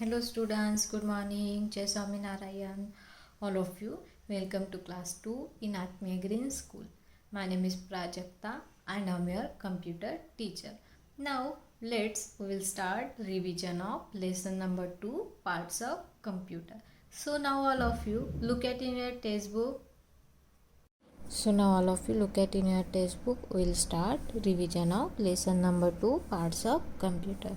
Hello students, good morning. Jai Swaminarayan. All of you, welcome to class 2 in Atmiya Green School. My name is Prajakta and I'm your computer teacher. Now we will start revision of lesson number 2 parts of computer. So now all of you look at in your textbook. We'll start revision of lesson number 2 parts of computer.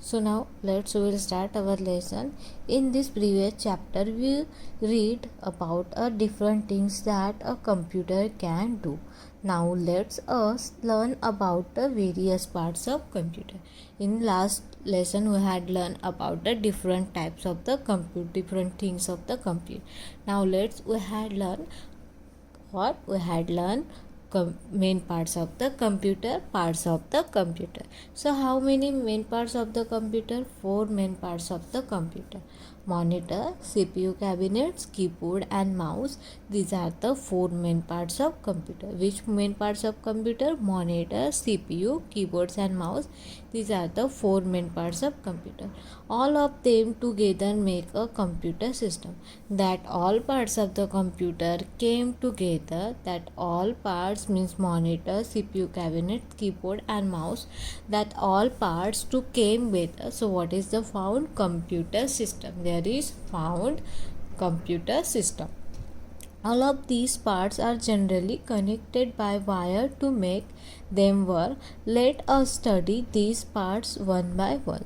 So now we will start our lesson. In this previous chapter we read about different things that a computer can do. Now let's us learn about the various parts of computer. In last lesson we had learned about the different types of the different things of the computer. Now we had learned main parts of the computer. So how many main parts of the computer? 4 main parts of the computer: monitor, CPU cabinets, keyboard and mouse. These are the 4 main parts of computer. Which main parts of computer? Monitor, CPU, keyboards and mouse. These are the 4 main parts of computer. All of them together make a computer system. That all parts of the computer came together. That all parts means monitor, CPU cabinet, keyboard and mouse. That all parts to came together. So what is the found? Computer system. There is found computer system. All of these parts are generally connected by wire to make them work. Let us study these parts one by one.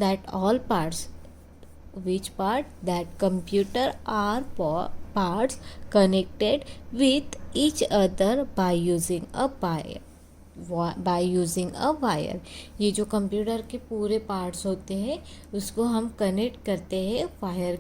That all parts. Which part? That computer are parts connected with each other by using a wire. ये जो computer के पूरे parts होते हैं उसको हम connect करते हैं वायर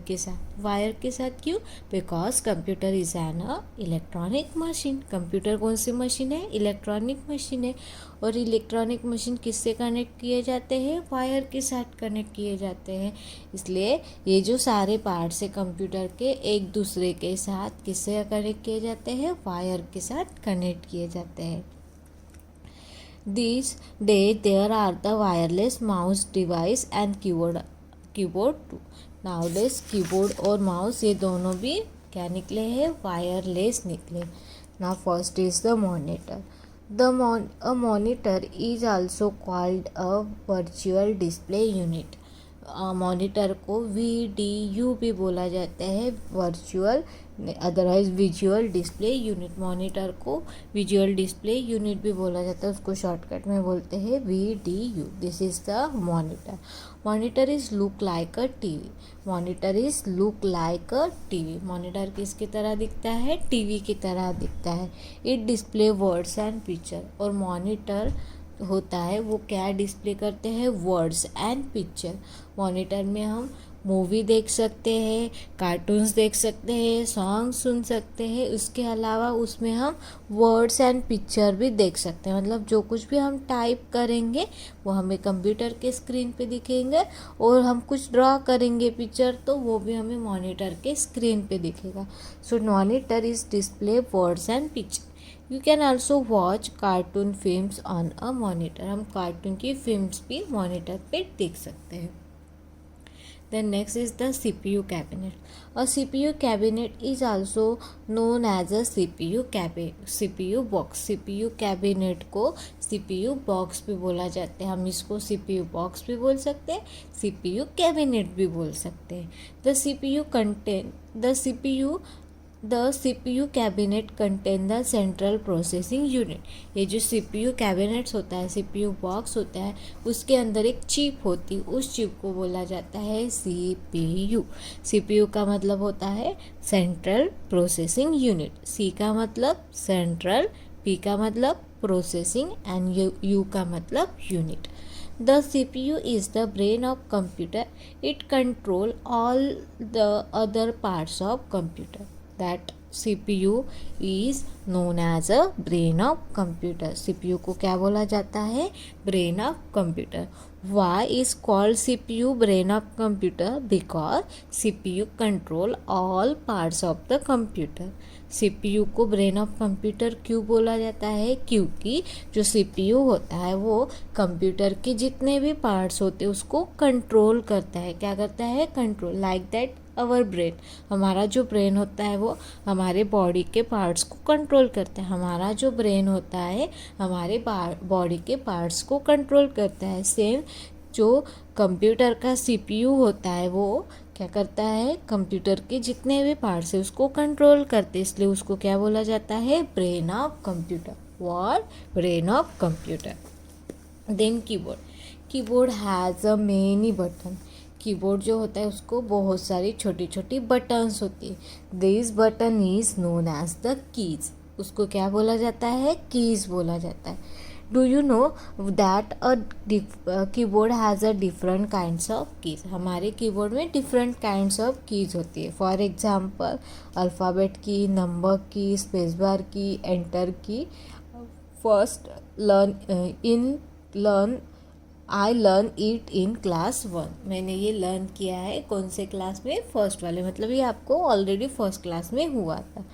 के साथ क्यों? Because computer is an electronic machine. Computer कौन सी मशीन है? इलेक्ट्रॉनिक मशीन है. और इलेक्ट्रॉनिक मशीन किससे कनेक्ट किए जाते हैं? वायर के साथ कनेक्ट किए जाते हैं. इसलिए ये जो सारे पार्ट्स है कंप्यूटर के एक दूसरे के साथ किससे कनेक्ट किए जाते हैं? वायर के साथ कनेक्ट किए जाते हैं. These days there are the wireless mouse device and keyboard too. Nowadays keyboard और mouse ये दोनों भी क्या निकले हैं? वायरलेस निकले. Now first is the monitor. A monitor is also called a virtual display unit. Monitor को VDU भी बोला जाता है, virtual otherwise visual display unit. Monitor को विजुअल डिस्प्ले यूनिट भी बोला जाता है, उसको शॉर्टकट में बोलते हैं VDU. This is the monitor. Monitor is look like a TV. Monitor किसकी तरह दिखता है? टीवी की तरह दिखता है. It display words and picture. और मॉनिटर होता है वो क्या डिस्प्ले करते हैं? Words and picture. मॉनिटर में हम मूवी देख सकते हैं, कार्टून्स देख सकते हैं, सॉन्ग सुन सकते हैं. उसके अलावा उसमें हम वर्ड्स एंड पिक्चर भी देख सकते हैं. मतलब जो कुछ भी हम टाइप करेंगे वो हमें कंप्यूटर के स्क्रीन पे दिखेंगे. और हम कुछ ड्रॉ करेंगे पिक्चर तो वो भी हमें मॉनिटर के स्क्रीन पे दिखेगा. So monitor is display words and picture. You can also watch cartoon films on a monitor. हम कार्टून की फिल्म्स भी मॉनिटर पे देख सकते हैं. Then next is the CPU cabinet. A CPU cabinet is also known as a CPU box. CPU cabinet को CPU box भी बोला जाता है. हम इसको CPU box भी बोल सकते हैं, CPU cabinet भी बोल सकते हैं. The CPU cabinet contain the central processing unit. ये जो CPU cabinets होता है, CPU box होता है, उसके अंदर एक चिप होती है. उस चिप को बोला जाता है CPU. CPU का मतलब होता है सेंट्रल प्रोसेसिंग यूनिट. C का मतलब सेंट्रल, P का मतलब प्रोसेसिंग एंड U का मतलब unit. The CPU is the brain of computer. It control all the other parts of computer. That CPU is known as a brain of computer. CPU को क्या बोला जाता है? Brain of computer. Why is called CPU brain of computer? Because CPU control all parts of the computer. CPU को brain of computer क्यों बोला जाता है? क्योंकि जो CPU होता है वो कंप्यूटर के जितने भी पार्ट्स होते हैं उसको कंट्रोल करता है. क्या करता है? Control. Like that our brain, हमारा जो ब्रेन होता है वो हमारे बॉडी के पार्ट्स को कंट्रोल करता है. हमारा जो ब्रेन होता है हमारे बॉडी के पार्ट्स को कंट्रोल करता है. सेम जो कंप्यूटर का CPU होता है वो क्या करता है? कंप्यूटर के जितने भी पार्ट्स है उसको कंट्रोल करते, इसलिए उसको क्या बोला जाता है? Brain of computer. What? Brain of computer. Then keyboard. Keyboard has a many button. Keyboard जो होता है उसको बहुत सारी छोटी छोटी बटन्स होती है. This button is known as the keys. उसको क्या बोला जाता है? कीज बोला जाता है. Do you know that keyboard has a different kinds of keys. हमारे कीबोर्ड में डिफरेंट काइंड्स ऑफ कीज होती है. For example alphabet key, number key, space bar key, enter key. First learn I learn it in class 1. मैंने ये learn किया है कौन से क्लास में? फर्स्ट वाले, मतलब ये आपको ऑलरेडी फर्स्ट क्लास में हुआ था.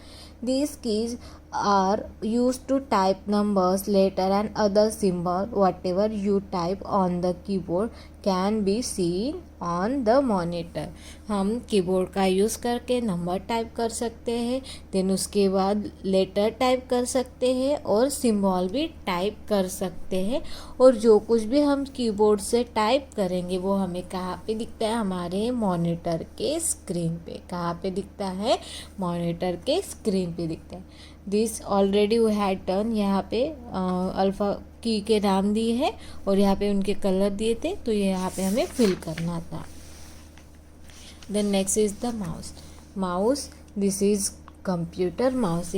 These keys are used to type numbers, letter and other symbol. Whatever you type on the keyboard can be seen on the monitor. हम कीबोर्ड का यूज़ करके नंबर टाइप कर सकते हैं, देन उसके बाद लेटर टाइप कर सकते हैं और सिंबल भी टाइप कर सकते हैं. और जो कुछ भी हम कीबोर्ड से टाइप करेंगे वो हमें कहाँ पे दिखता है? हमारे मॉनिटर के स्क्रीन पे. कहाँ पे दिखता है? मॉनिटर के स्क्रीन पे दिखता है. This already we had done. यहाँ पे अल्फ़ा की के नाम दिए हैं और यहाँ पे उनके कलर दिए थे, तो ये यहाँ पे हमें फिल करना था. Then next is the mouse. Mouse, this is computer mouse.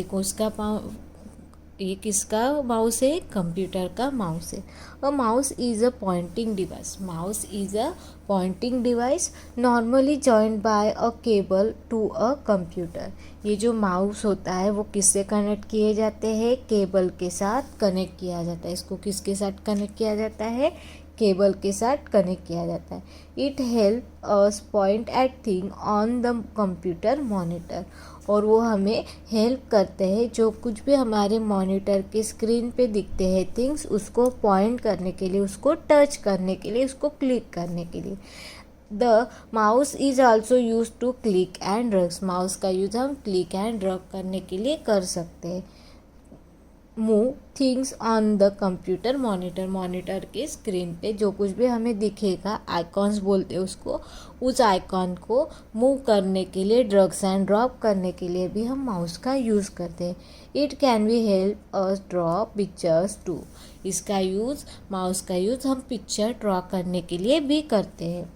ये किसका माउस है? कंप्यूटर का माउस है. A mouse is a pointing device. Mouse is a pointing device normally joined by a cable to a computer. ये जो mouse होता है वो किससे कनेक्ट किए जाते हैं? केबल के साथ कनेक्ट किया जाता है. इसको किसके साथ कनेक्ट किया जाता है? केबल के साथ कनेक्ट किया जाता है. It help us point at thing on the computer monitor. और वो हमें हेल्प करते हैं जो कुछ भी हमारे मॉनिटर के स्क्रीन पे दिखते हैं थिंग्स, उसको पॉइंट करने के लिए, उसको टच करने के लिए, उसको क्लिक करने के लिए. The mouse is also use to click and drag. Mouse का यूज हम क्लिक एंड ड्रैग करने के लिए कर सकते हैं. Move things on the computer monitor. Monitor के स्क्रीन पे जो कुछ भी हमें दिखेगा, आइकॉन्स बोलते हैं उसको, उस आइकॉन को मूव करने के लिए, ड्रैग एंड ड्रॉप करने के लिए भी हम माउस का यूज़ करते हैं. It can be help us draw pictures too. इसका यूज़, माउस का यूज़ हम पिक्चर ड्रॉ करने के लिए भी करते हैं.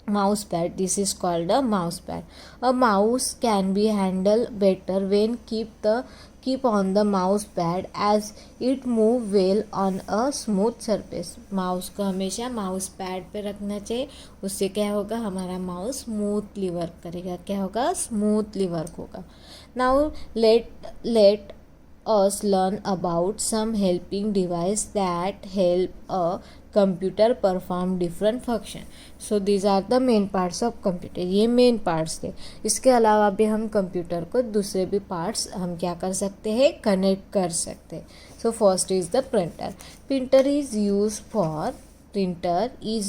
mouse pad, this is called a mouse pad. A mouse can be handled better when keep on the mouse pad as it move well on a smooth surface. Mouse को हमेशा mouse pad पे रखना चाहिए. उससे क्या होगा? हमारा mouse smoothly work करेगा. क्या होगा? स्मूथली वर्क होगा. Now let us learn about some helping device that help a computer perform different function. So these are the main parts of computer. ये मेन पार्ट्स थे. इसके अलावा भी हम कंप्यूटर को दूसरे भी पार्ट्स हम क्या कर सकते हैं? कनेक्ट कर सकते हैं. So first is the printer. Printer is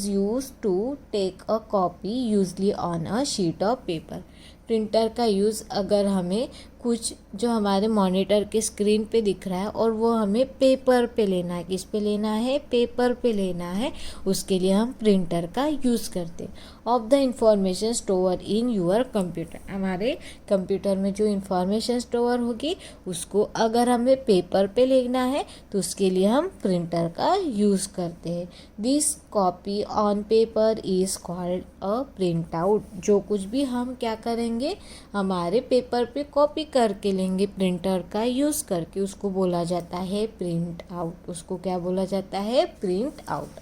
used to take a copy usually on a sheet of paper. Printer का यूज़ अगर हमें कुछ जो हमारे मॉनिटर के स्क्रीन पे दिख रहा है और वो हमें पेपर पे लेना है. किस पे लेना है? पेपर पे लेना है. उसके लिए हम प्रिंटर का यूज़ करते हैं. Of the information store in your computer. हमारे कंप्यूटर में जो इंफॉर्मेशन स्टोर होगी उसको अगर हमें पेपर पे लेना है तो उसके लिए हम प्रिंटर का यूज़ करते हैं. This copy on paper is called a print out. जो कुछ भी हम क्या करेंगे? हमारे पेपर पे कॉपी करके लेंगे प्रिंटर का यूज़ करके, उसको बोला जाता है प्रिंट आउट. उसको क्या बोला जाता है? Print out.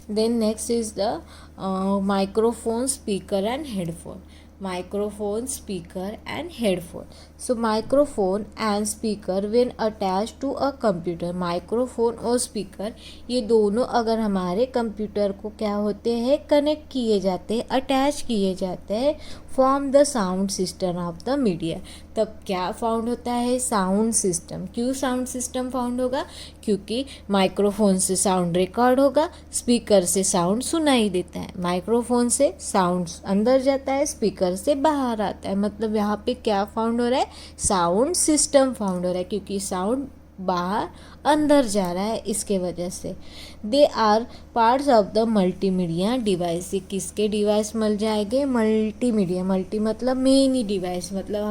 Then next is the microphone, speaker and headphone. microphone, speaker and headphone. So microphone and speaker when attached to a computer, microphone और speaker ये दोनों अगर हमारे कंप्यूटर को क्या होते हैं, कनेक्ट किए जाते हैं, अटैच किए जाते हैं, form the sound system of the media, तब क्या फाउंड होता है, साउंड सिस्टम. क्यों साउंड सिस्टम फाउंड होगा, क्योंकि माइक्रोफोन से साउंड रिकॉर्ड होगा, स्पीकर से साउंड सुनाई देता है, माइक्रोफोन से साउंड अंदर जाता है, स्पीकर से बाहर आता है. मतलब यहाँ पे क्या फाउंड हो रहा है, साउंड सिस्टम फाउंड हो रहा है, क्योंकि साउंड बाहर अंदर जा रहा है, इसके वजह से. They are parts of the multimedia device. ये किसके डिवाइस मिल जाएंगे, मल्टीमीडिया. मल्टी मतलब मेनी डिवाइस, मतलब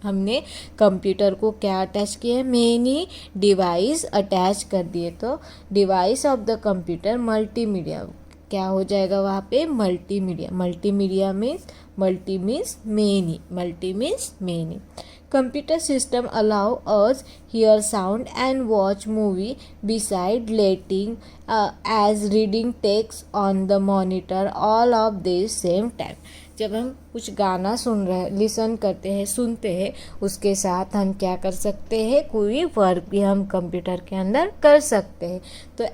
हमने कंप्यूटर को क्या अटैच किया है, मेनी डिवाइस अटैच कर दिए, तो device of the computer multimedia क्या हो जाएगा वहाँ पे, multimedia. Multimedia means multi means many, multi means many. Computer system allow us hear sound and watch movie beside letting as reading text on the monitor, all of this same time. जब हम कुछ गाना सुन रहे listen करते हैं, सुनते हैं, उसके साथ हम क्या कर सकते हैं, कोई वर्क भी हम कंप्यूटर के अंदर कर सकते हैं. तो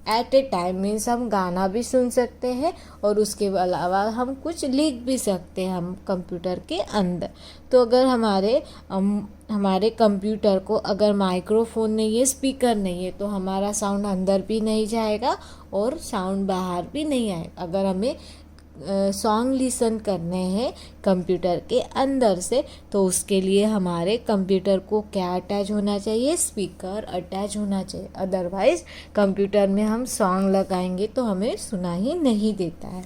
एट ए टाइम मीन्स हम गाना भी सुन सकते हैं और उसके अलावा हम कुछ लिख भी सकते हैं हम कंप्यूटर के अंदर. तो अगर हमारे कंप्यूटर को अगर माइक्रोफोन नहीं है, स्पीकर नहीं है, तो हमारा साउंड अंदर भी नहीं जाएगा और साउंड बाहर भी नहीं आएगा. अगर हमें सॉन्ग लिसन करने हैं कंप्यूटर के अंदर से, तो उसके लिए हमारे कंप्यूटर को क्या अटैच होना चाहिए, स्पीकर अटैच होना चाहिए. अदरवाइज कंप्यूटर में हम सॉन्ग लगाएंगे तो हमें सुना ही नहीं देता है.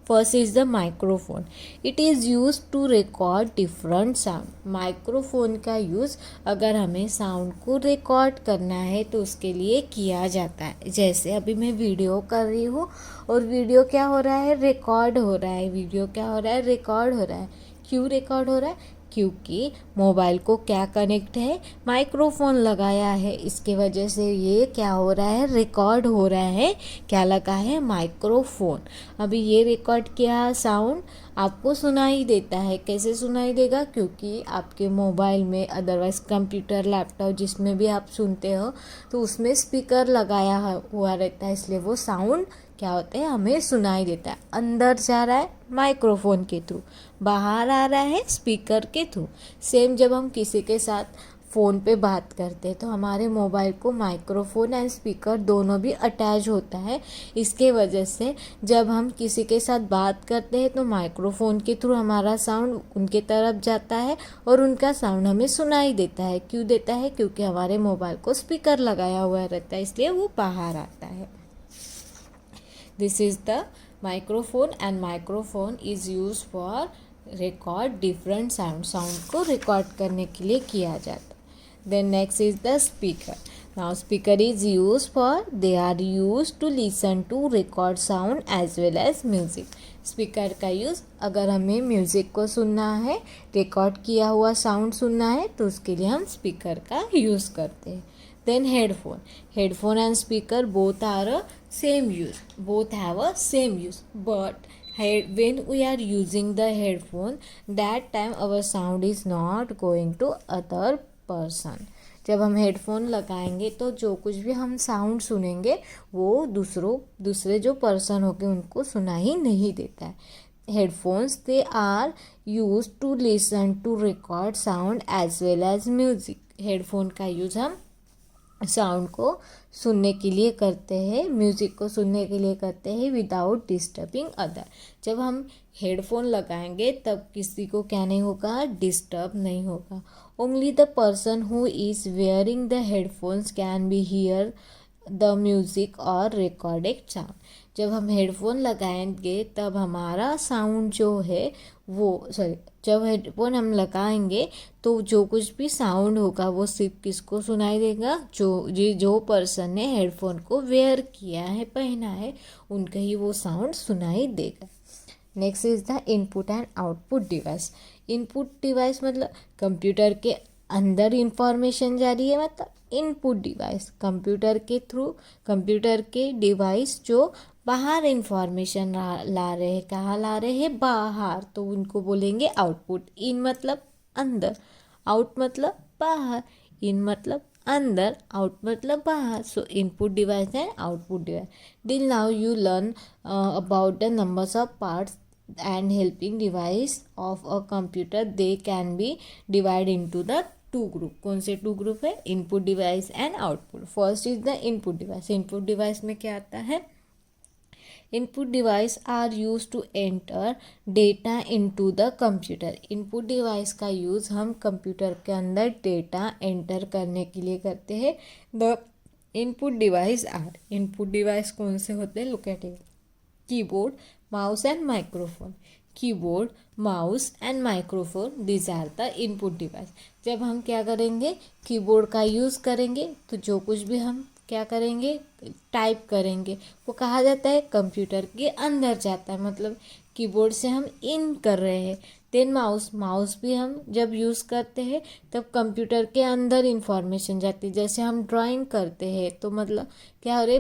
First is the microphone. It is use to record different sound. Microphone का यूज़ अगर हमें साउंड को रिकॉर्ड करना है तो उसके लिए किया जाता है. जैसे अभी मैं वीडियो कर रही हूँ और वीडियो क्या हो रहा है, रिकॉर्ड हो रहा है. वीडियो क्या हो रहा है, रिकॉर्ड हो रहा है. क्यों रिकॉर्ड हो रहा है, क्योंकि मोबाइल को क्या कनेक्ट है, माइक्रोफोन लगाया है, इसके वजह से ये क्या हो रहा है, रिकॉर्ड हो रहा है. क्या लगा है, माइक्रोफोन. अभी ये रिकॉर्ड किया साउंड आपको सुनाई देता है. कैसे सुनाई देगा, क्योंकि आपके मोबाइल में, अदरवाइज कंप्यूटर, लैपटॉप जिसमें भी आप सुनते हो, तो उसमें स्पीकर लगाया हुआ रहता है, इसलिए वो साउंड क्या होता है, हमें सुनाई देता है. अंदर जा रहा है माइक्रोफोन के थ्रू, बाहर आ रहा है स्पीकर के थ्रू. सेम जब हम किसी के साथ फ़ोन पे बात करते हैं तो हमारे मोबाइल को माइक्रोफोन एंड स्पीकर दोनों भी अटैच होता है. इसके वजह से जब हम किसी के साथ बात करते हैं तो माइक्रोफोन के थ्रू हमारा साउंड उनके तरफ जाता है और उनका साउंड हमें सुनाई देता है. क्यों देता है, क्योंकि हमारे मोबाइल को स्पीकर लगाया हुआ रहता है, इसलिए वो बाहर आता है. This is the microphone and microphone is used for record different sound. Sound को record करने के लिए किया जाता है. Then next is the speaker. Now speaker is used for, they are used to listen to record sound as well as music. Speaker का use अगर हमें म्यूज़िक को सुनना है, रिकॉर्ड किया हुआ साउंड सुनना है, तो उसके लिए हम स्पीकर का यूज़ करते हैं. Then headphone. Headphone and speaker both are a same use. Both have a same use. But when we are using the headphone, that time our sound is not going to other person. जब हम headphone लगाएंगे तो जो कुछ भी हम sound सुनेंगे वो दूसरे जो पर्सन होंगे उनको सुना ही नहीं देता है. Headphones they are use to listen to record sound as well as music. Headphone का यूज़ हम साउंड को सुनने के लिए करते हैं, म्यूज़िक को सुनने के लिए करते हैं विदाउट डिस्टर्बिंग अदर. जब हम हेडफोन लगाएंगे तब किसी को क्या नहीं होगा, डिस्टर्ब नहीं होगा. Only the person who is wearing the headphones can be here the music और रिकॉर्डेड साउंड. जब हम हेडफोन लगाएंगे तब हमारा साउंड जो है जब हेडफोन हम लगाएंगे तो जो कुछ भी साउंड होगा वो सिर्फ किसको सुनाई देगा, जो पर्सन ने हेडफोन को वेयर किया है, पहना है, उनका ही वो साउंड सुनाई देगा. Next is the input and output device. Input device मतलब कंप्यूटर के अंदर इंफॉर्मेशन जा रही है, मतलब इनपुट डिवाइस. कंप्यूटर के थ्रू कंप्यूटर के डिवाइस जो बाहर इंफॉर्मेशन ला रहे हैं, कहाँ ला रहे हैं, बाहर, तो उनको बोलेंगे आउटपुट। इन मतलब अंदर, आउट मतलब बाहर, इन मतलब अंदर, आउट मतलब बाहर। सो input device and output device. Till now you learn about the numbers of parts and helping device of a computer. They can be divided into the two group. कौन से टू ग्रुप है? Input device and output. First is the input device. Input device में क्या आता है? Input device are use to enter data into the computer. Input device का use हम computer के अंदर डेटा एंटर करने के लिए करते हैं। The input device are, input device कौन से होते हैं? Look at it. Keyboard, mouse and microphone. Keyboard, mouse and microphone, this are the input device. जब हम क्या करेंगे? कीबोर्ड का यूज़ करेंगे तो जो कुछ भी हम क्या करेंगे? टाइप करेंगे, वो कहा जाता है कंप्यूटर के अंदर जाता है, मतलब कीबोर्ड से हम इन कर रहे हैं। देन माउस, माउस भी हम जब यूज़ करते हैं तब कंप्यूटर के अंदर इंफॉर्मेशन जाती है। जैसे हम ड्राइंग करते हैं तो मतलब क्या हो रहे,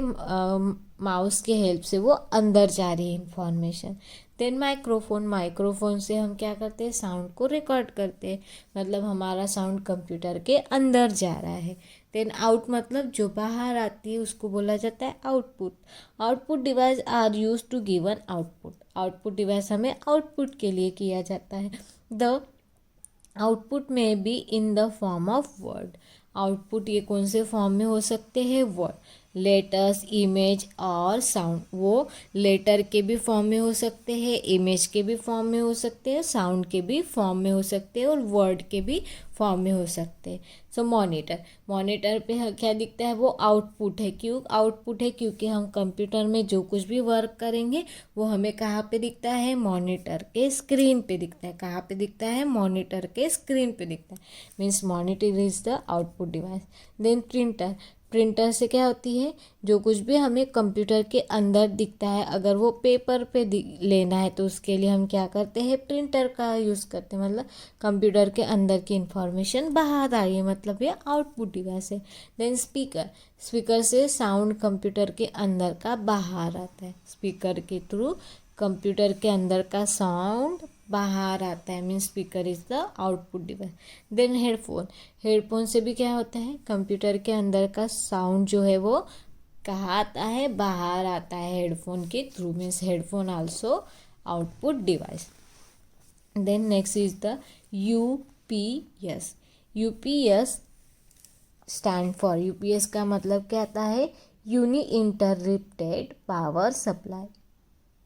माउस के हेल्प से वो अंदर जा रही है इंफॉर्मेशन। देन माइक्रोफोन, माइक्रोफोन से हम क्या करते हैं? साउंड को रिकॉर्ड करते हैं, मतलब हमारा साउंड कंप्यूटर के अंदर जा रहा है। देन आउट मतलब जो बाहर आती है उसको बोला जाता है output. Output device are use to given output. Output device हमें आउटपुट के लिए किया जाता है। द आउटपुट में be in the form of word. Output ये कौन से फॉर्म में हो सकते हैं? वर्ड, लेटर्स, इमेज और साउंड। वो लेटर के भी फॉर्म में हो सकते हैं, इमेज के भी फॉर्म में हो सकते हैं, साउंड के भी फॉर्म में हो सकते हैं और वर्ड के भी फॉर्म में हो सकते हैं। सो मॉनिटर, मॉनिटर पे क्या दिखता है? वो आउटपुट है। क्यों आउटपुट है? क्योंकि हम कंप्यूटर में जो कुछ भी वर्क करेंगे वो हमें कहाँ पे दिखता है? मॉनिटर के स्क्रीन पे दिखता है। कहाँ पे दिखता है? मॉनिटर के स्क्रीन पे दिखता है। Means monitor is the output device. Then printer, printer से क्या होती है? जो कुछ भी हमें कंप्यूटर के अंदर दिखता है, अगर वो पेपर पे लेना है तो उसके लिए हम क्या करते हैं? प्रिंटर का यूज़ करते हैं। मतलब कंप्यूटर के अंदर की इंफॉर्मेशन बाहर आ रही है, मतलब ये आउटपुट डिवाइस है। देन स्पीकर, स्पीकर से साउंड कंप्यूटर के अंदर का बाहर आता है। स्पीकर के थ्रू कंप्यूटर के अंदर का साउंड बाहर आता है, mean speaker is the output device. Then headphone, headphone से भी क्या होता है? कंप्यूटर के अंदर का साउंड जो है वो कहाँ आता है? बाहर आता है हेडफोन के through, means headphone also output device. Then next is the UPS. UPS stand for, UPS का मतलब क्या आता है? Uninterrupted power supply.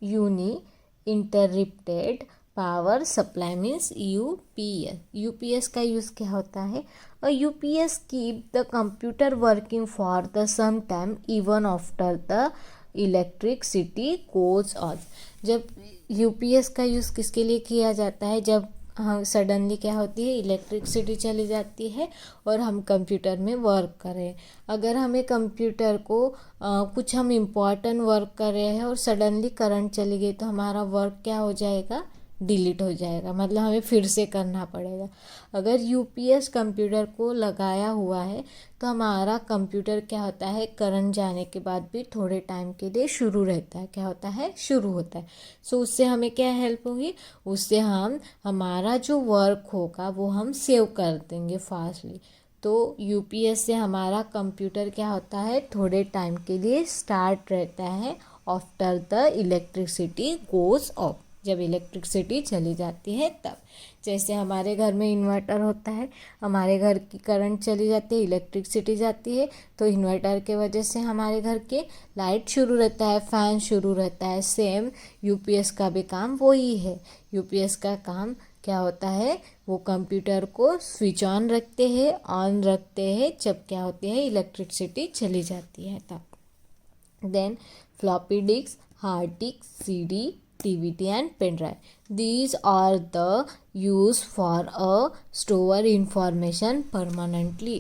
Uninterrupted power supply means UPS. UPS का यूज़ क्या होता है? और UPS keep the computer working for the some time even after the electricity goes off. जब यूपीएस का यूज़ किसके लिए किया जाता है? जब हाँ सडनली क्या होती है? इलेक्ट्रिसिटी चली जाती है और हम कंप्यूटर में वर्क कर रहे हैं। अगर हमें कंप्यूटर को कुछ हम इम्पॉर्टेंट वर्क कर रहे हैं और सडनली करंट चली गई तो हमारा वर्क क्या हो जाएगा? डिलीट हो जाएगा, मतलब हमें फिर से करना पड़ेगा। अगर यूपीएस कंप्यूटर को लगाया हुआ है तो हमारा कंप्यूटर क्या होता है? करंट जाने के बाद भी थोड़े टाइम के लिए शुरू रहता है। क्या होता है? शुरू होता है। सो उससे हमें क्या हेल्प होगी? उससे हम हमारा जो वर्क होगा वो हम सेव कर देंगे फास्टली। तो यूपीएस से हमारा कंप्यूटर क्या होता है? थोड़े टाइम के लिए स्टार्ट रहता है after the electricity goes off. जब इलेक्ट्रिसिटी चली जाती है तब। जैसे हमारे घर में इन्वर्टर होता है, हमारे घर की करंट चली जाती है, इलेक्ट्रिसिटी जाती है तो इन्वर्टर के वजह से हमारे घर के लाइट शुरू रहता है, फैन शुरू रहता है। सेम यूपीएस का भी काम वही है। यूपीएस का काम क्या होता है? वो कंप्यूटर को स्विच ऑन रखते हैं, ऑन रखते हैं जब क्या होती है? इलेक्ट्रिसिटी चली जाती है तब। Then floppy disk, hard disk, CD, DVD and pen drive. These are the used for a store information permanently.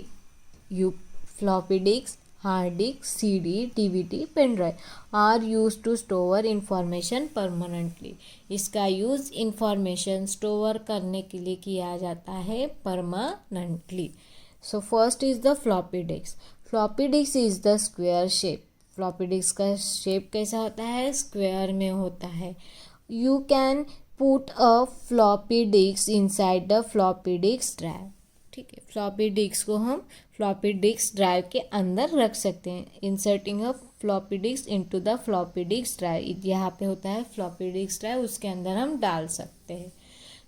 Floppy disks, hard disk, CD, DVD, pen drive are used to store information permanently. इसका use information store करने के लिए किया जाता है permanently. So first is the floppy disk. Floppy disk is the square shape. Floppy disk का shape कैसा होता है, स्क्वायर में होता है। You can put a floppy disc inside the floppy disk drive. ठीक है, फ्लॉपी डिस्क को हम फ्लॉपी डिस्क ड्राइव के अंदर रख सकते हैं। Inserting a floppy disc into the floppy disk drive, यहाँ पे होता है फ्लॉपी डिस्क ड्राइव, उसके अंदर हम डाल सकते हैं।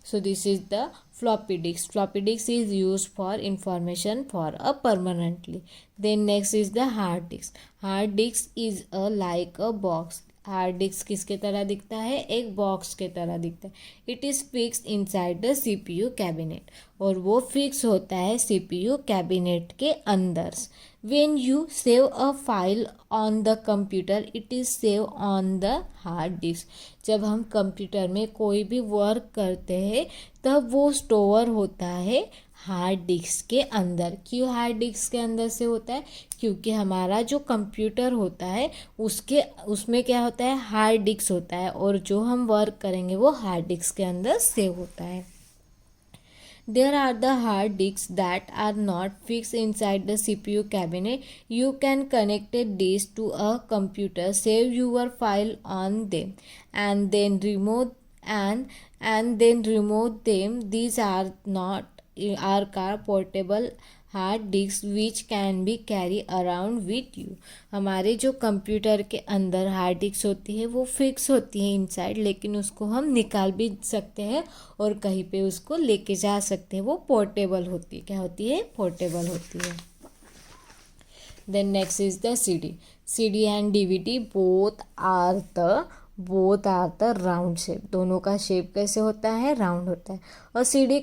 So this is the floppy disk. Floppy disk is used for information for a permanently. Then next is the hard disk. Hard disk is a like a box. Hard disk किसके तरह दिखता है, एक बॉक्स के तरह दिखता है। It is fix inside the CPU cabinet, और वो फिक्स होता है CPU कैबिनेट के अंदर। When you save a file on the computer, it is save on the hard disk. जब हम कंप्यूटर में कोई भी वर्क करते हैं तब वो स्टोर होता है हार्ड डिस्क के अंदर। क्यों हार्ड डिस्क के अंदर से होता है, क्योंकि हमारा जो कंप्यूटर होता है उसमें क्या होता है, हार्ड डिस्क होता है, और जो हम वर्क करेंगे वो हार्ड डिस्क के अंदर सेव होता है। There are the hard disks that are not fixed inside the CPU cabinet. You can connect this to a computer, save your file on them, and then remove them. These are car portable hard disk which can be carry around with you. हमारे जो computer के अंदर hard disk होती है वो fix होती है inside, लेकिन उसको हम निकाल भी सकते हैं और कहीं पे उसको लेके जा सकते हैं। वो पोर्टेबल होती है, क्या होती है, पोर्टेबल होती है। Then next is the CD and DVD both are the round shape. दोनों का शेप कैसे होता है, राउंड होता है। और CD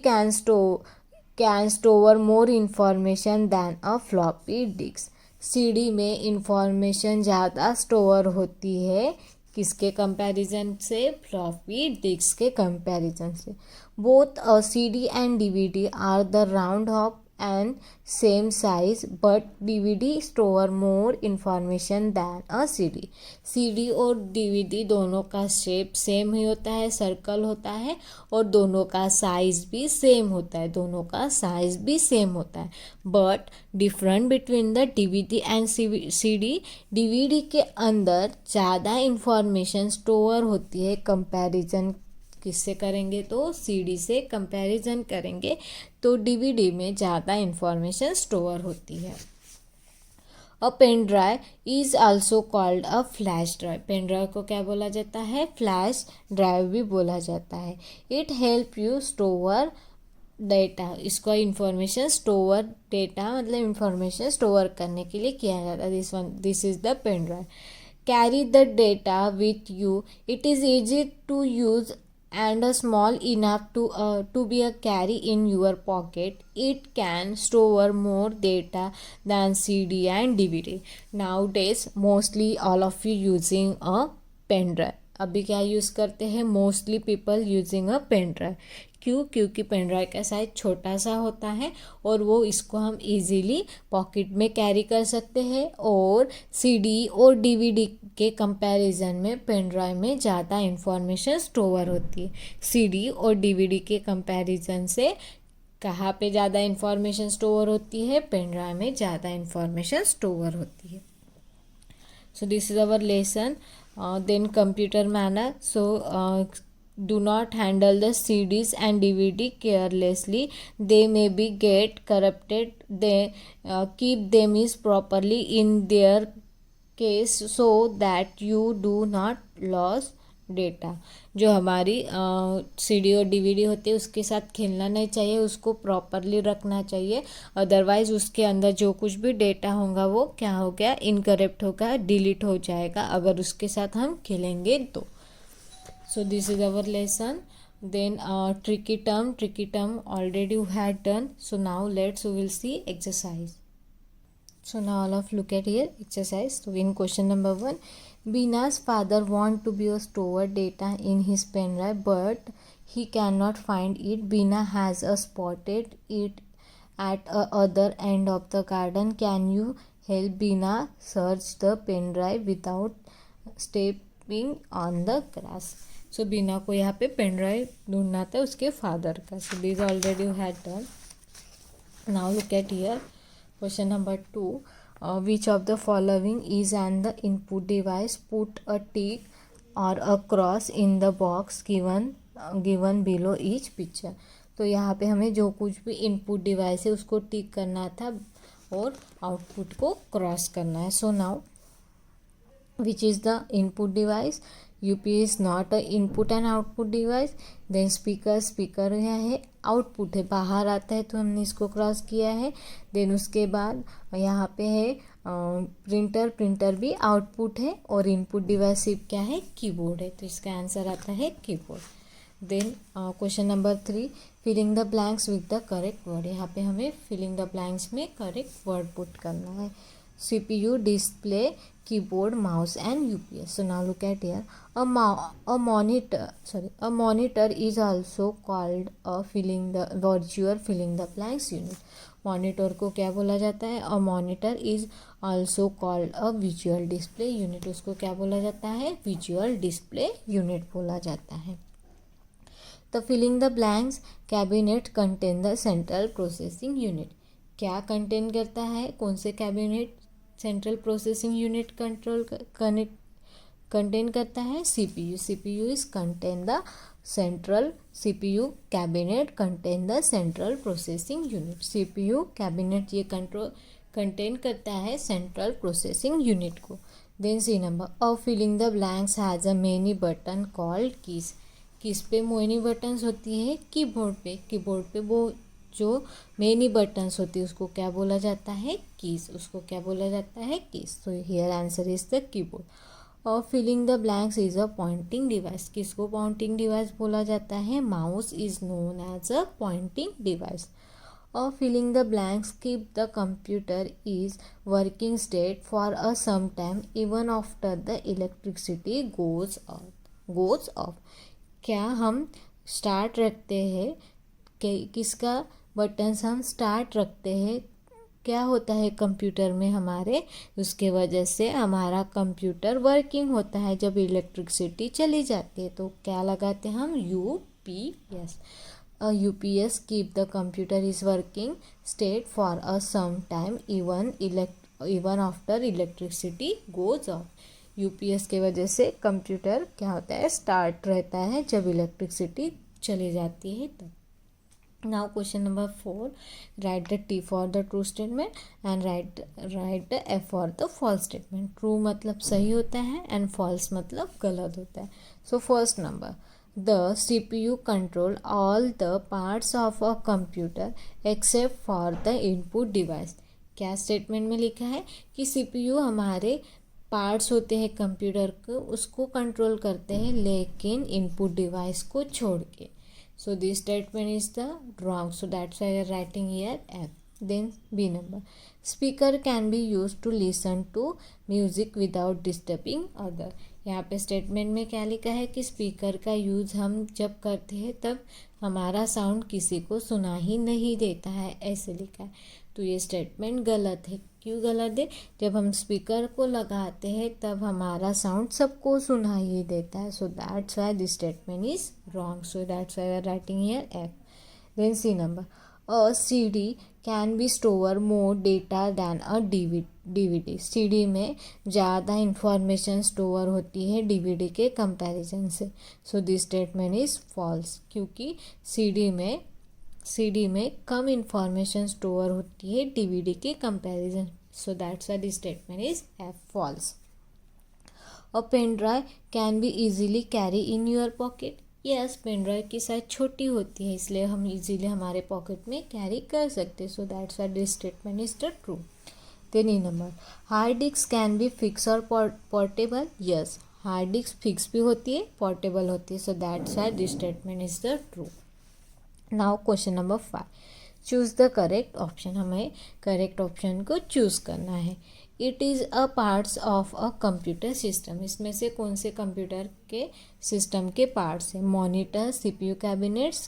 can store more information than a floppy disk. CD में इंफॉर्मेशन ज़्यादा स्टोर होती है, किसके कंपैरिजन से, फ्लॉपी डिस्क के कंपैरिजन से। Both CD and DVD are the round of and same size, but DVD store more information than a CD. CD और DVD दोनों का शेप सेम ही होता है, सर्कल होता है, और दोनों का साइज भी सेम होता है, but different between the DVD and CD, DVD के अंदर ज़्यादा इंफॉर्मेशन स्टोर होती है। कंपैरिजन किससे करेंगे, तो CD से कंपैरिजन करेंगे तो DVD में ज़्यादा इंफॉर्मेशन स्टोर होती है। A pen drive is also called a flash drive. Pen drive को क्या बोला जाता है, फ्लैश ड्राइव भी बोला जाता है। It help you store data, इसको इंफॉर्मेशन स्टोर, डेटा मतलब इंफॉर्मेशन स्टोर करने के लिए किया जाता है। This is the pen drive. Carry the data with you, it is easy to use and small enough to be a carry in your pocket. It can store more data than CD and DVD. Nowadays mostly all of you using a pen drive. अभी क्या use करते हैं, mostly people using a pen drive. क्यों, क्योंकि pen drive का size छोटा सा होता है और वो इसको हम इजीली पॉकेट में कैरी कर सकते हैं, और CD और DVD के कंपैरिजन में पेन ड्राइव में ज़्यादा इंफॉर्मेशन स्टोर होती है। CD और DVD के कंपैरिजन से कहाँ पे ज़्यादा इंफॉर्मेशन स्टोर होती है, पेन ड्राइव में ज़्यादा इंफॉर्मेशन स्टोर होती है। So this is our lesson. Then computer manner. So do not handle the CDs and DVD carelessly. They may be get corrupted. They keep them is properly in their case so that you do not lose data. जो हमारी CD और DVD होती है उसके साथ खेलना नहीं चाहिए, उसको प्रॉपरली रखना चाहिए, अदरवाइज उसके अंदर जो कुछ भी डेटा होगा वो क्या हो गया, इनकरेक्ट होगा, डिलीट हो जाएगा अगर उसके साथ हम खेलेंगे तो। So this is our lesson. Then tricky term already you had done. So now we will see exercise. So now all of look at here exercise. So in question number 1, Bina's father want to be a store data in his pen drive, but he cannot find it. Bina has spotted it at a other end of the garden. Can you help Bina search the pen drive without stepping on the grass? So बीना को यहाँ पे pen drive ढूंढना था उसके father का. So these already you had done. Now look at here. Question number 2. Which of the following is and the input device, put a tick और a cross in the box given below each picture. तो यहाँ पे हमें जो कुछ भी input device है उसको टिक करना था और आउटपुट को क्रॉस करना है। So now which is the input device? UPS is not a input and output device. then speaker यहाँ है, आउटपुट है, बाहर आता है तो हमने इसको क्रॉस किया है। देन उसके बाद यहाँ पे है प्रिंटर भी आउटपुट है और इनपुट डिवाइस क्या है, कीबोर्ड है, तो इसका आंसर आता है keyboard. Then question number 3, filling the blanks with the correct word. यहाँ पे हमें फिलिंग द ब्लैंक्स में करेक्ट वर्ड पुट करना है। CPU, display, keyboard, mouse and UPS. So now look at here. A monitor is also called a virtual filling the blanks unit. Monitor को क्या बोला जाता है? A monitor is also called a visual display unit. उसको क्या बोला जाता है? विजुअल डिस्प्ले यूनिट बोला जाता है। The filling the blanks cabinet contain the central processing unit. क्या कंटेन करता है? कौन से cabinet central processing unit contain करता है? CPU। CPU is contain the central, CPU cabinet contain the central processing unit. CPU cabinet ये contain करता है सेंट्रल प्रोसेसिंग यूनिट को। Then C number, a filling the blanks has a many button called keys. किस पे many buttons होती है? Keyboard पे। Keyboard पे वो जो मेनी बटन्स होती है उसको क्या बोला जाता है? कीज। उसको क्या बोला जाता है? कीज। तो here answer is the keyboard. और filling the blanks is a pointing device. किसको पॉइंटिंग डिवाइस बोला जाता है? Mouse is known as a pointing device. और filling the blanks keep the computer is working state for a some time even after the electricity goes off. क्या हम start रखते हैं? किसका बटन्स हम स्टार्ट रखते हैं? क्या होता है कंप्यूटर में हमारे? उसके वजह से हमारा कंप्यूटर वर्किंग होता है। जब इलेक्ट्रिसिटी चली जाती है तो क्या लगाते हैं हम? UPS। UPS keep the computer is working state for a some time even after electricity goes off. UPS के वजह से कंप्यूटर क्या होता है? स्टार्ट रहता है जब इलेक्ट्रिसिटी चली जाती है तब। Now question number 4, write the T for the true statement and write the F for the false statement. True मतलब सही होता है and false मतलब गलत होता है। So first number, the CPU control all the parts of a computer except for the input device. क्या statement में लिखा है कि CPU हमारे पार्ट्स होते हैं कंप्यूटर को, उसको कंट्रोल करते हैं लेकिन इनपुट डिवाइस को छोड़ के। So this statement is the wrong. So that's why we are writing here F. Then B number. Speaker can be used to listen to music without disturbing other. यहाँ पे statement में क्या लिखा है कि स्पीकर का यूज़ हम जब करते हैं तब हमारा साउंड किसी को सुना ही नहीं देता है, ऐसे लिखा है। तो ये स्टेटमेंट गलत है। क्यों गलत है? जब हम स्पीकर को लगाते हैं तब हमारा साउंड सबको सुनाई देता है। So that's why this statement is wrong. So that's why we are writing here F. देन C number, a CD can be store more data than a DVD. CD में ज़्यादा इंफॉर्मेशन स्टोर होती है DVD के comparison से। So this statement is false, क्योंकि CD में कम information store होती है DVD के comparison. So that's why this statement is F, false. A pen drive can be easily carry in your pocket. Yes, pen drive की size छोटी होती है इसलिए हम इजीली हमारे पॉकेट में कैरी कर सकते हैं। So that's why this statement is the true. Then E number, hard disk can be fix और portable. Yes, hard disk fix भी होती है, पोर्टेबल होती है। So that's why this statement is the true. Now question number 5, choose the correct option. हमें correct option को choose करना है। It is a parts of a computer system. इसमें से कौन से कंप्यूटर के सिस्टम के पार्ट्स हैं? Monitor, CPU cabinets,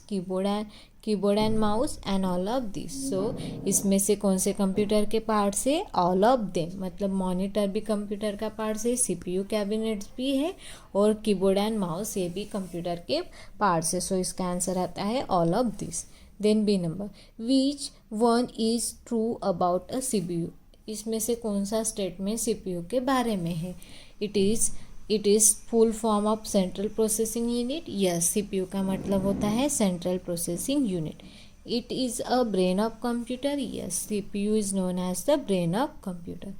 keyboard and mouse and all of this. सो इसमें से कौन से कंप्यूटर के पार्ट्स है? All of them. मतलब मॉनिटर भी कंप्यूटर का पार्ट्स है, CPU कैबिनेट्स भी है और कीबोर्ड एंड माउस ये भी कंप्यूटर के पार्ट्स है। सो इसका आंसर आता है all of this. Then B number, which one is true about a CPU? इसमें से कौन सा स्टेटमेंट सीपीयू के बारे में है? It is full form of central processing unit. Yes, CPU का मतलब होता है central processing unit. It is a brain of computer. Yes, CPU is known as the brain of computer.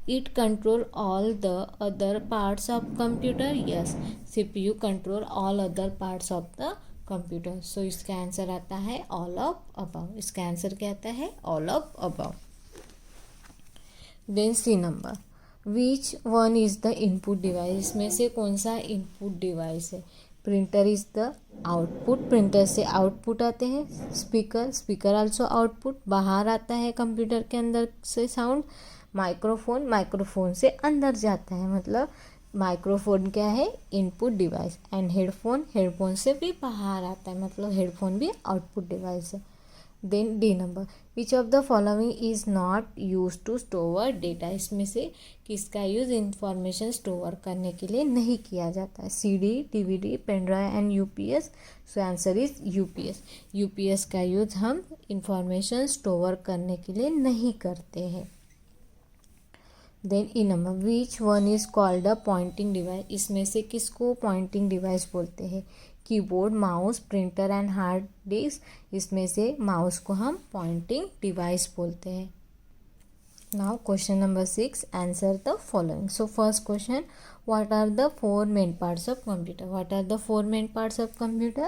It control all the other parts of computer. Yes, CPU control all other parts of the computer. सो इसका answer आता है all of above. इसका answer क्या आता है? All of above. Then C number, which one is the input device? इसमें से कौन सा इनपुट डिवाइस है? Printer is the output. Printer से आउटपुट आते हैं। स्पीकर आल्सो आउटपुट, बाहर आता है कंप्यूटर के अंदर से साउंड। माइक्रोफोन से अंदर जाता है, मतलब माइक्रोफोन क्या है? Input device. एंड हेडफोन से भी बाहर आता है, मतलब हेडफोन भी आउटपुट डिवाइस है। Then D number, which of the following is not use to store data? इसमें से किसका यूज़ इंफॉर्मेशन स्टोर करने के लिए नहीं किया जाता है? CD, DVD, pen drive and UPS। सो आंसर इज UPS। UPS का यूज़ हम इंफॉर्मेशन स्टोर करने के लिए नहीं करते हैं। Then E number, which one is called a pointing device? इसमें से किसको पॉइंटिंग डिवाइस बोलते हैं? Keyboard, mouse, printer and hard disk. इसमें से माउस को हम पॉइंटिंग डिवाइस बोलते हैं। Now question number 6, answer the following. So first question, what are the four main parts of computer? What are the four main parts of computer?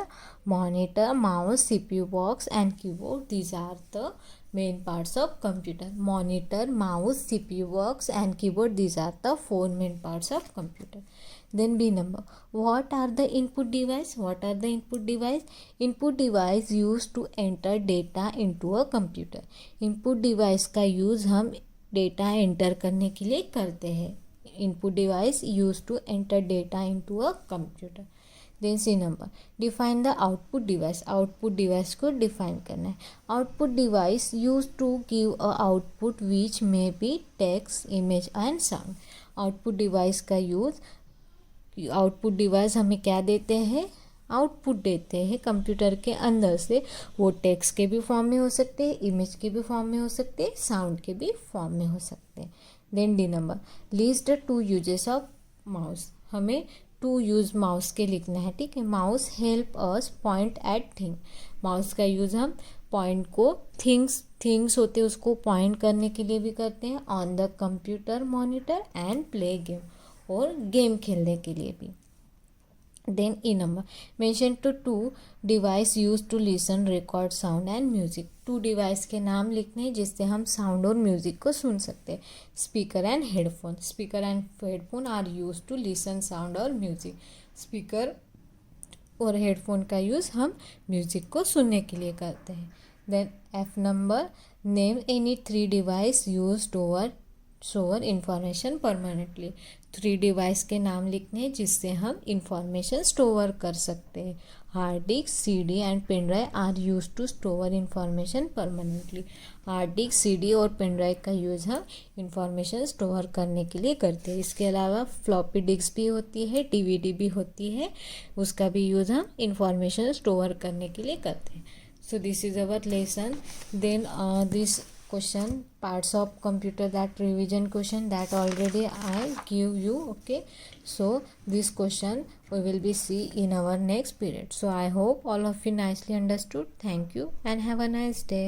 Monitor, mouse, CPU box and keyboard. These are the main parts of computer. Monitor, mouse, CPU box and keyboard. These are the four main parts of computer. Then B number, what are the input device? What are the input device? Input device used to enter data into a computer. Input device का use हम data enter करने के लिए करते हैं। Input device use to enter data into a computer. Then C number, define the output device. Output device को define करना है। Output device use to give a output which may be text, image and sound. Output device का use, output device हमें क्या देते हैं? Output देते हैं कंप्यूटर के अंदर से। वो टेक्स्ट के भी फॉर्म में हो सकते हैं, इमेज के भी फॉर्म में हो सकते हैं, साउंड के भी फॉर्म में हो सकते हैं। Then D number, list the two uses of mouse. हमें टू यूज माउस के लिखना है, ठीक है। Mouse help us point at thing. Mouse का यूज हम पॉइंट को थिंग्स होते हैं उसको पॉइंट करने के लिए भी करते हैं। On the computer, monitor and play game, और गेम खेलने के लिए भी। Then E number, mention two device use to listen, record sound and music. Two device के नाम लिखने हैं जिससे हम साउंड और म्यूजिक को सुन सकते हैं। Speaker and headphone. Speaker and headphone are use to listen sound और म्यूजिक। स्पीकर और हेडफोन का यूज़ हम म्यूजिक को सुनने के लिए करते हैं। Then F number, name any 3 device use to store information permanently. 3 device के नाम लिखने हैं जिससे हम इंफॉर्मेशन स्टोर कर सकते हैं। Hard disk, CD and pen drive are use to store information permanently. Hard disk, CD और पेन ड्राइव का यूज़ हम इंफॉर्मेशन स्टोर करने के लिए करते हैं। इसके अलावा फ्लॉपी डिस्क भी होती है, DVD भी होती है, उसका भी यूज़ हम इंफॉर्मेशन स्टोर करने के लिए करते हैं। So this is our lesson. Then this question, parts of computer, that revision question that already I give you, okay. So this question we will be see in our next period. So I hope all of you nicely understood. Thank you and have a nice day.